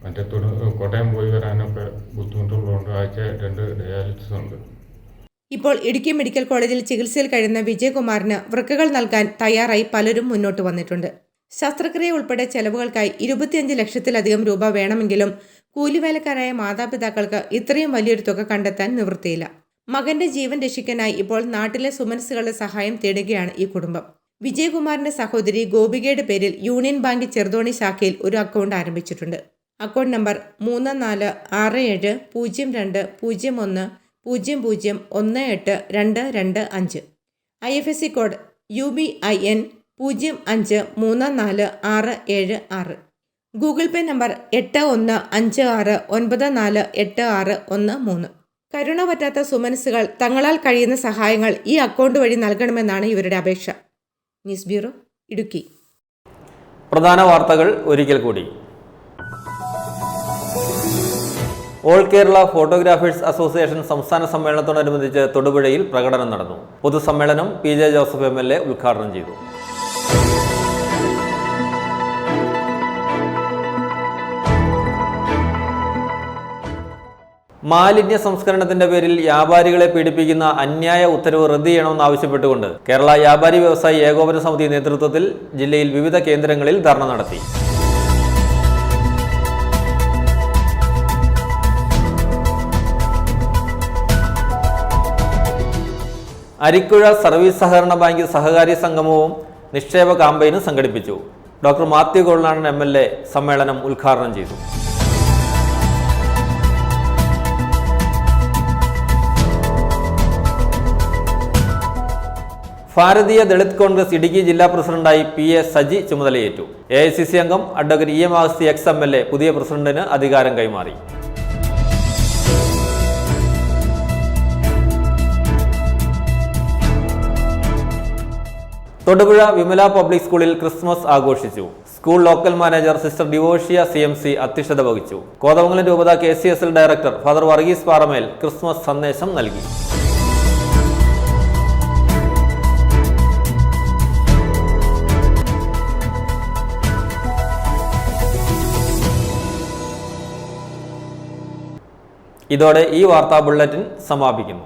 മറ്റേ കോട്ടയം പോയി വരാനൊക്കെ ബുദ്ധിമുട്ടുള്ളതുകൊണ്ട് ആഴ്ച 2 ഡയാലിസിസ് ഉണ്ട്. ഇപ്പോൾ ഇടുക്കി മെഡിക്കൽ കോളേജിൽ ചികിത്സയിൽ കഴിയുന്ന വിജയകുമാറിന് വൃക്കകൾ നൽകാൻ തയ്യാറായി പലരും മുന്നോട്ട് വന്നിട്ടുണ്ട്. ശസ്ത്രക്രിയ ഉൾപ്പെടെ ചെലവുകൾക്കായി 25 ലക്ഷത്തിലധികം രൂപ വേണമെങ്കിലും കൂലിവേലക്കാരായ മാതാപിതാക്കൾക്ക് ഇത്രയും വലിയൊരു തുക കണ്ടെത്താൻ നിവൃത്തിയില്ല. മകന്റെ ജീവൻ രക്ഷിക്കാനായി ഇപ്പോൾ നാട്ടിലെ സുമനസ്സുകളുടെ സഹായം തേടുകയാണ് ഈ കുടുംബം. വിജയകുമാറിന്റെ സഹോദരി ഗോപികയുടെ പേരിൽ യൂണിയൻ ബാങ്ക് ചെറുതോണി ശാഖയിൽ ഒരു അക്കൗണ്ട് ആരംഭിച്ചിട്ടുണ്ട്. Account number 346701001825. IFSC code UBIN 05346676. Google pay number 8156948613. കരുണ പറ്റാത്ത സുമനസ്സുകൾ തങ്ങളാൽ കഴിയുന്ന സഹായങ്ങൾ ഈ അക്കൗണ്ട് വഴി നൽകണമെന്നാണ് ഇവരുടെ അപേക്ഷ. News bureau, Idukki. പ്രധാന വാർത്തകൾ ഒരിക്കൽ കൂടി. ഓൾ കേരള ഫോട്ടോഗ്രാഫേഴ്സ് അസോസിയേഷൻ സംസ്ഥാന സമ്മേളനത്തോടനുബന്ധിച്ച് തൊടുപുഴയിൽ പ്രകടനം നടന്നു. പൊതുസമ്മേളനം PJ ജോസഫ് MLA ഉദ്ഘാടനം ചെയ്തു. മാലിന്യ സംസ്കരണത്തിന്റെ പേരിൽ വ്യാപാരികളെ പീഡിപ്പിക്കുന്ന അന്യായ ഉത്തരവ് റദ്ദ് ചെയ്യണമെന്നാവശ്യപ്പെട്ടുകൊണ്ട് കേരള വ്യാപാരി വ്യവസായി ഏകോപന സമിതി നേതൃത്വത്തിൽ ജില്ലയിൽ വിവിധ കേന്ദ്രങ്ങളിൽ ധർണ നടത്തി. അരിക്കുഴ സർവീസ് സഹകരണ ബാങ്ക് സഹകാരി സംഗമവും നിക്ഷേപ കാമ്പയിനും സംഘടിപ്പിച്ചു. ഡോക്ടർ മാത്യു കൊള്ളാടൻ MLA സമ്മേളനം ഉദ്ഘാടനം ചെയ്തു. ഭാരതീയ ദളിത് കോൺഗ്രസ് ഇടുക്കി ജില്ലാ പ്രസിഡന്റായി PA സജി ചുമതലയേറ്റു. AICC അംഗം അഡ്വക്കേറ്റ് EM അഗസ്തി ex-MLA പുതിയ പ്രസിഡന്റിന് അധികാരം കൈമാറി. തൊടുപുഴ വിമല പബ്ലിക് സ്കൂളിൽ ക്രിസ്മസ് ആഘോഷിച്ചു. School local manager sister ഡിവോഷ്യ CMC അധ്യക്ഷത വഹിച്ചു. കോതമംഗലം രൂപത KCSL ഡയറക്ടർ ഫാദർ വർഗീസ് പാറമേൽ ക്രിസ്മസ് സന്ദേശം നൽകി. ഇതോടെ ഈ വാർത്താ ബുള്ളറ്റിൻ സമാപിക്കുന്നു.